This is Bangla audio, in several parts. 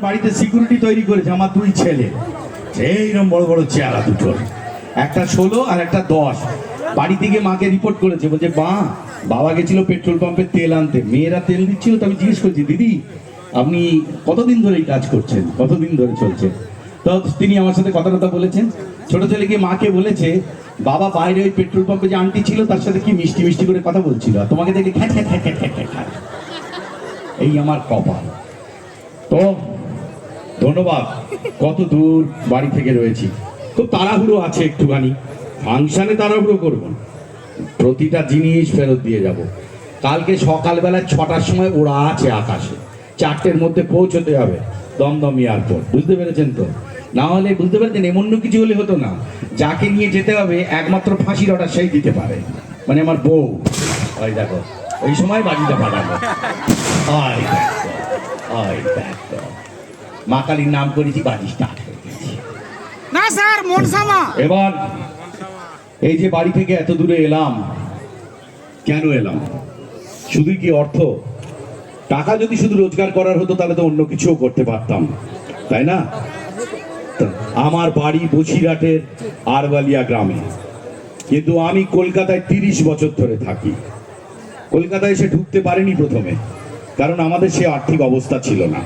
বাড়িতে সিকিউরিটি তৈরি করেছে আমার দুই ছেলে, এইরকম বড় বড় চেহারা দুটোর, একটা 16 আর একটা 10। বাড়ি থেকে মাকে রিপোর্ট করেছে, বলছে বাবা গেছিল পেট্রোল পাম্পে তেল আনতে, মেয়েরা তেল দিচ্ছিল। তো আমি জিজ্ঞেস করছি, দিদি আপনি কতদিন ধরে এই কাজ করছেন, কতদিন ধরে চলছে? তো তিনি আমার সাথে কথা বলেছেন। ছোট ছেলে গিয়ে মাকে বলেছে, বাবা বাইরে ওই পেট্রোল পাম্পে যে আন্টি ছিল তার সাথে কি মিষ্টি মিষ্টি করে কথা বলছিল, আর তোমাকে দেখে খ্যাট খ্যাট খ্যাট খ্যাট খ্যাট খ্যাট। এই আমার কপাল। তো ধন্যবাদ, কত দূর বাড়ি থেকে রয়েছি, খুব তাড়াহুড়ো আছে একটুখানি, ফাংশনে তাড়াহুড়ো করবো, প্রতিটা জিনিস ফেরত দিয়ে যাব। কালকে সকালবেলা 6টার সময় ওরা আছে আকাশে, 4টের মধ্যে পৌঁছতে হবে দমদম এয়ারপোর্ট, বুঝতে পেরেছেন তো? না হলে বুঝতে পেরেছেন, এমন কিছু হলে হতো না, যাকে নিয়ে যেতে হবে একমাত্র ফাঁসির অর্ডার সেই দিতে পারে, মানে আমার বউ। ওই দেখো ওই সময় বাজিটা বাজাবো, মা কালীর নাম করেছি, বাজি স্টার্ট করেছি না স্যার, মনসামা। এবার এই যে বাড়ি থেকে এত দূরে এলাম, কেন এলাম? শুধু কি অর্থ? টাকা যদি শুধু রোজগার করার হতো তাহলে তো অন্য কিছুও করতে পারতাম, তাই না? আমার বাড়ি বসিরহাটের আরবালিয়া গ্রামে, কিন্তু আমি কলকাতায় 30 বছর ধরে থাকি। কলকাতায় এসে ঢুকতে পারিনি প্রথমে, কারণ আমাদের সে আর্থিক অবস্থা ছিল না।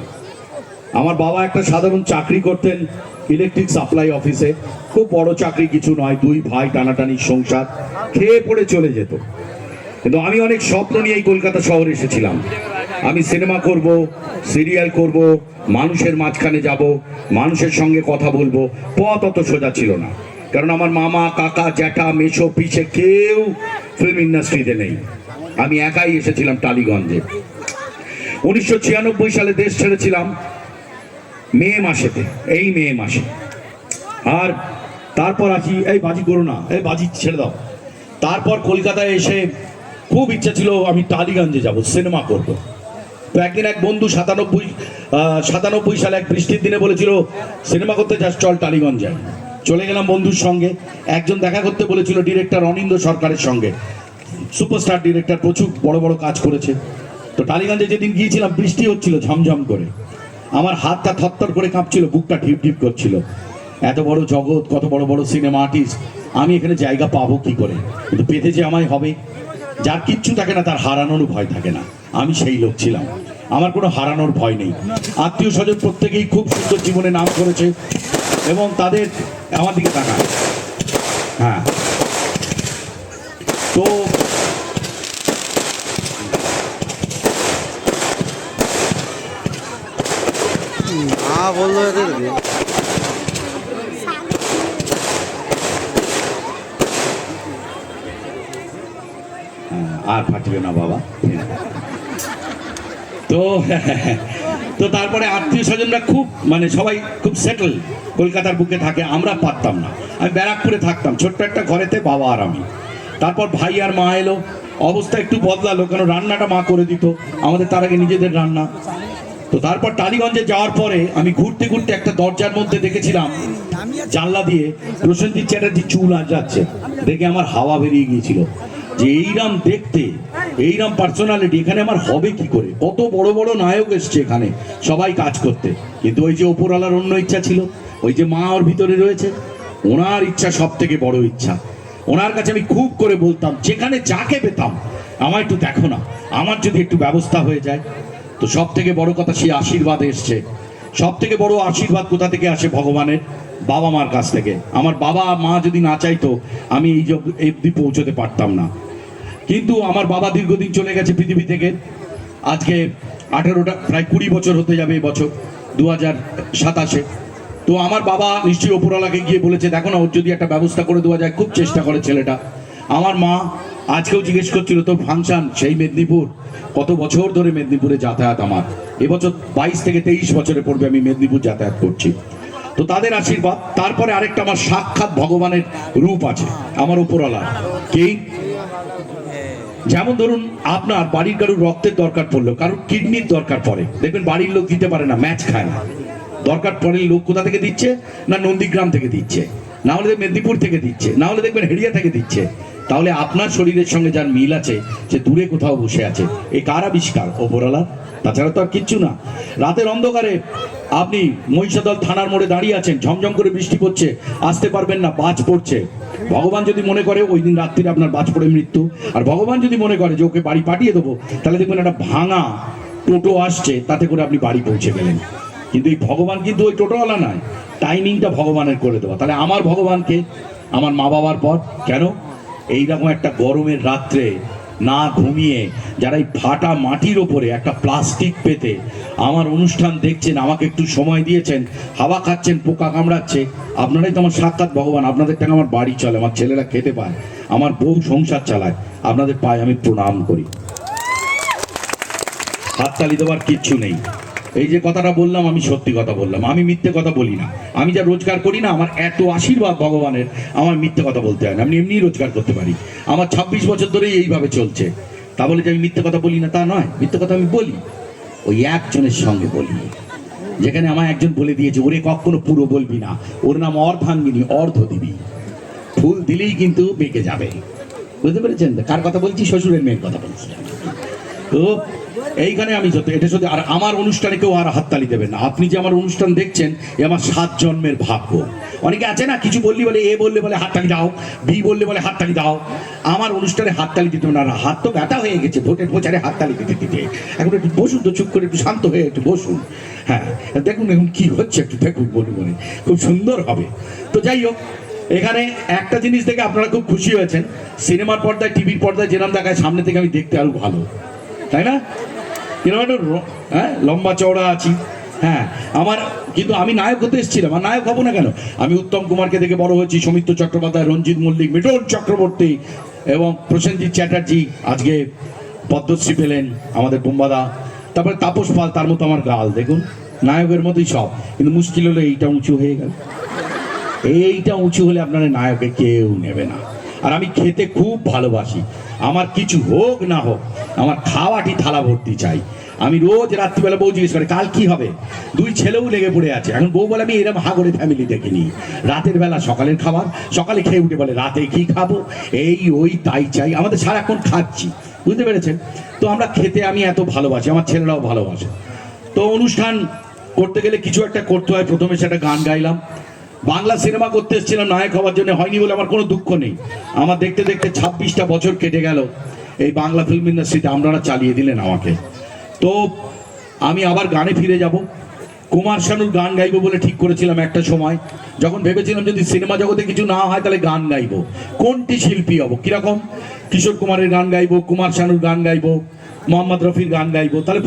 আমার বাবা একটা সাধারণ চাকরি করতেন ইলেকট্রিক সাপ্লাই অফিসে, খুব বড় চাকরি কিছু নয়, 2 ভাই টানাটানি সংসার, খেয়ে পড়ে চলে যেত। কিন্তু আমি অনেক স্বপ্ন নিয়ে এই কলকাতা শহরে এসেছিলাম। আমি সিনেমা করব, সিরিয়াল করব, মানুষের মাঝখানে যাব, মানুষের সঙ্গে কথা বলবো। পথ অত সোজা ছিল না, কারণ আমার মামা, কাকা, জ্যাঠা, মেসো, পিসে কেউ ফিল্ম ইন্ডাস্ট্রিতে নেই। আমি একাই এসেছিলাম টালিগঞ্জে। 1996 সালে দেশ ছেড়েছিলাম মে মাসেতে, এই মে মাসে। আর তারপর আসি, এই বাজি করো না, এই বাজি ছেড়ে দাও। তারপর কলকাতায় এসে খুব ইচ্ছা ছিল আমি টালিগঞ্জে যাব, সিনেমা করব। তো একদিন এক বন্ধু 97 সালে এক বৃষ্টির দিনে বলেছিল, সিনেমা করতে যাস, চল টালিগঞ্জ যাই। চলে গেলাম বন্ধুর সঙ্গে। একজন দেখা করতে বলেছিল, ডিরেক্টর অনিন্দ্য সরকারের সঙ্গে, সুপারস্টার ডিরেক্টর, প্রচুর বড় বড় কাজ করেছে। তো টালিগঞ্জে যেদিন গিয়েছিলাম বৃষ্টি হচ্ছিল ঝমঝম করে, আমার হাতটা থরথর করে কাঁপছিল, বুকটা ঢিপ ঢিপ করছিল। এত বড় জগৎ, কত বড় বড় সিনেমা আর্টিস্ট, আমি এখানে জায়গা পাবো কি করে? কিন্তু পেতে যে আমায় হবে। যার কিচ্ছু থাকে না তার হারানোর ভয় থাকে না, আমি সেই লোক ছিলাম। আমার কোনো হারানোর ভয় নেই। আত্মীয় স্বজন প্রত্যেকেই খুব সুন্দর জীবনে নাম করেছে, এবং তাদের আমার দিকে তাকায়। হ্যাঁ, তো বললো আর ফাটবে না বাবা। তো তো তারপরে আত্মীয় স্বজনরা খুব, মানে সবাই খুব সেটেল কলকাতার বুকে থাকে, আমরা পারতাম না। আমি ব্যারাকপুরে থাকতাম, ছোট্ট একটা ঘরেতে, বাবা আর আমি। তারপর ভাই আর মা এলো, অবস্থা একটু বদলালো, কারণ রান্নাটা মা করে দিত, আমাদের তার আগে নিজেদের রান্না। তো তারপর টালিগঞ্জে যাওয়ার পরে আমি ঘুরতে ঘুরতে একটা দরজার মধ্যে দেখেছিলাম, জানলা দিয়ে প্রসেনজিৎ চ্যাটার্জি চুল আঁচড়াচ্ছে, দেখে আমার হাওয়া বেরিয়ে গিয়েছিল যে এইরাম দেখতে, এইরাম পার্সোনালিটি এখানে আমার হবে কি করে? কত বড় বড় নায়ক এসছে এখানে, সবাই কাজ করতে। কিন্তু ওই যে ওপরওয়ালার অন্য ইচ্ছা ছিল, ওই যে মা ওর ভিতরে রয়েছে, ওনার ইচ্ছা সব থেকে বড় ইচ্ছা। ওনার কাছে আমি খুব করে বলতাম, যেখানে যাকে পেতাম, আমার একটু দেখো না, আমার যদি একটু ব্যবস্থা হয়ে যায়। তো সব থেকে বড় কথা, সেই আশীর্বাদ এসছে। সব থেকে বড় আশীর্বাদ কোথা থেকে আসে? ভগবানের, বাবা মার কাছ থেকে। আমার বাবা মা যদি না চাইতো, আমি এই অবধি পৌঁছতে পারতাম না। কিন্তু আমার বাবা দীর্ঘদিন চলে গেছে পৃথিবী থেকে, আজকে 18টা প্রায় 20 বছর হতে যাবে এবছর 2027-এ। তো আমার বাবা নিশ্চয়ই ওপরওয়ালাকে গিয়ে বলেছে, দেখো না ওর যদি একটা ব্যবস্থা করে দেওয়া যায়। খুব চেষ্টা করে ছেলেটা। আমার মা আজকেও জিজ্ঞেস করছিল, তো ফাংশন সেই মেদিনীপুর, কত বছর ধরে মেদিনীপুরে যাতায়াত আমার, এবছর 22 থেকে 23 বছরে পড়বে আমি মেদিনীপুর যাতায়াত করছি। তো তাদের আশীর্বাদ। তারপরে আরেকটা আমার সাক্ষাৎ ভগবানের রূপ আছে আমার উপরওয়ালা। কি? যেমন ধরুন, আপনার বাড়ির কারুর রক্তের দরকার পড়লো, কারুর কিডনির দরকার পড়ে, দেখবেন বাড়ির লোক দিতে পারে না, ম্যাচ খায় না। দরকার পড়ে লোক কোথা থেকে দিচ্ছে? না নন্দীগ্রাম থেকে দিচ্ছে। না হলে মেদিনীপুর থেকে দিচ্ছে, না হলে দেখবেন হেরিয়া থেকে দিচ্ছে। তাহলে আপনার শরীরের সঙ্গে যার মিল আছে সে দূরে কোথাও বসে আছে, এই কার আবিষ্কার? ওপরওয়ালা, তাছাড়া তো আর কিচ্ছু না। রাতের অন্ধকারে আপনি মহিষাদল থানার মোড়ে দাঁড়িয়ে আছেন, ঝমঝম করে বৃষ্টি পড়ছে, আসতে পারবেন না, বাজ পড়ছে। ভগবান যদি মনে করে ওই দিন রাত্রিরে আপনার বাজ পড়ে মৃত্যু, আর ভগবান যদি মনে করে যে ওকে বাড়ি পাঠিয়ে দেবো, তাহলে দেখবেন একটা ভাঙা টোটো আসছে, তাতে করে আপনি বাড়ি পৌঁছে গেলেন। কিন্তু এই ভগবান কিন্তু ওই টোটোওয়ালা নয়, টাইমিংটা ভগবানের করে দেওয়া। তাহলে আমার ভগবানকে আমার মা বাবার পর কেন? এইরকম একটা গরমের রাত্রে না ঘুমিয়ে যারা এই ফাটা মাটির ওপরে একটা প্লাস্টিক পেতে আমার অনুষ্ঠান দেখছেন, আমাকে একটু সময় দিয়েছেন, হাওয়া খাচ্ছেন, পোকা কামড়াচ্ছে, আপনারাই তো আমার সাক্ষাৎ ভগবান। আপনাদের টাকা আমার বাড়ি চলে, আমার ছেলেরা খেতে পায়, আমার বউ সংসার চালায়, আপনাদের পায়ে আমি প্রণাম করি। হাততালি দেওয়ার কিচ্ছু নেই। এই যে কথাটা বললাম, আমি সত্যি কথা বললাম, আমি মিথ্যে কথা বলি না। আমি যা রোজগার করি না, আমার এত আশীর্বাদ ভগবানের, আমার মিথ্যে কথা বলতে হয় না, আমি এমনি রোজগার করতে পারি। আমার 26 বছর ধরেই এইভাবে চলছে। তা বলে যে আমি মিথ্যে কথা বলি না তা নয়, মিথ্যে কথা আমি বলি, ওই একজনের সঙ্গে বলি, যেখানে আমার একজন বলে দিয়েছে ওরে কখনো পুরো বলবি না, ওর নাম অর্ধাঙ্গিনী, অর্ধ দিবি, ফুল দিলেই কিন্তু বেঁকে যাবে। বুঝতে পেরেছেন কার কথা বলছি? শ্বশুরের মেয়ের কথা বলছি। তো এইখানে আমি সত্যি, এটা সত্যি। আর আমার অনুষ্ঠানে কেউ আর হাততালি দেবেন না। আপনি যে আমার অনুষ্ঠান দেখছেন, এ আমার 7 জন্মের ভাগ্য। অনেকে আছে না, কিছু বললি বলে, এ বললে বলে হাততালি দাও, বি বললে বলে হাততালি দাও। আমার অনুষ্ঠানে হাততালি দিতে হবে না, হাত তো ব্যথা হয়ে গেছে ভোটের প্রচারে হাততালি দিতে দিতে। এখন একটু বসুন তো, চুপ করে একটু শান্ত হয়ে একটু বসুন। হ্যাঁ, দেখুন এখন কি হচ্ছে, একটু দেখুন, মনে মনে খুব সুন্দর হবে। তো যাই হোক, এখানে একটা জিনিস দেখে আপনারা খুব খুশি হয়েছেন, সিনেমার পর্দায়, টিভির পর্দায় যেরকম দেখায়, সামনে থেকে আমি দেখতে আরো ভালো, তাই না? এরকম একটু হ্যাঁ লম্বা চওড়া আছি। হ্যাঁ, আমার কিন্তু আমি নায়ক হতে এসেছিলাম, আর নায়ক হবো না কেন? আমি উত্তম কুমারকে দেখে বড় হয়েছি, সৌমিত্র চট্টোপাধ্যায়, রঞ্জিত মল্লিক, মিঠুন চক্রবর্তী এবং প্রসেনজিৎ চ্যাটার্জি আজকে পদ্মশ্রী পেলেন, আমাদের বোম্বাদা, তারপরে তাপস পাল, তার মতো আমার গাল, দেখুন নায়কের মতোই সব। কিন্তু মুশকিল হলো এইটা উঁচু হয়ে গেল, এইটা উঁচু হলে আপনারা নায়কে কেউ নেবে না। আর আমি খেতে খুব ভালোবাসি, আমার কিছু হোক না হোক আমার খাওয়াটি থালা ভর্তি চাই। আমি রোজ রাত্রিবেলা বউ জিজ্ঞেস করে কাল কি হবে, 2 ছেলেও লেগে পড়ে আছে। এখন বউ বলে আমি এরকম হাগরে ফ্যামিলি দেখিনি, রাতের বেলা সকালের খাবার, সকালে খেয়ে উঠে বলে রাতে কি খাবো, এই ওই তাই চাই, আমাদের সারাক্ষণ খাচ্ছি। বুঝতে পেরেছেন? তো আমরা খেতে আমি এত ভালোবাসি, আমার ছেলেরাও ভালোবাসে। তো অনুষ্ঠান করতে গেলে কিছু একটা করতে হয়, প্রথমে সেটা গান গাইলাম। বাংলা সিনেমা করতে এসেছিলাম, নায়ক হওয়ার জন্য হয়নি বলে আমার কোনো দুঃখ নেই। আমার দেখতে দেখতে 26টা বছর কেটে গেল এই বাংলা ফিল্ম ইন্ডাস্ট্রিতে, আপনারা চালিয়ে দিলেন আমাকে। তো আমি আবার গানে ফিরে যাব। কুমার শানুর গান গাইবো বলে ঠিক করেছিলাম একটা সময়, যখন ভেবেছিলাম যদি সিনেমা জগতে কিছু না হয় তাহলে গান গাইবো। কোনটি শিল্পী হব, কিরকম? কিশোর কুমারের গান গাইবো, কুমার শানুর গান গাইবো, মোহাম্মদ রফির গান গাইবো, তাহলে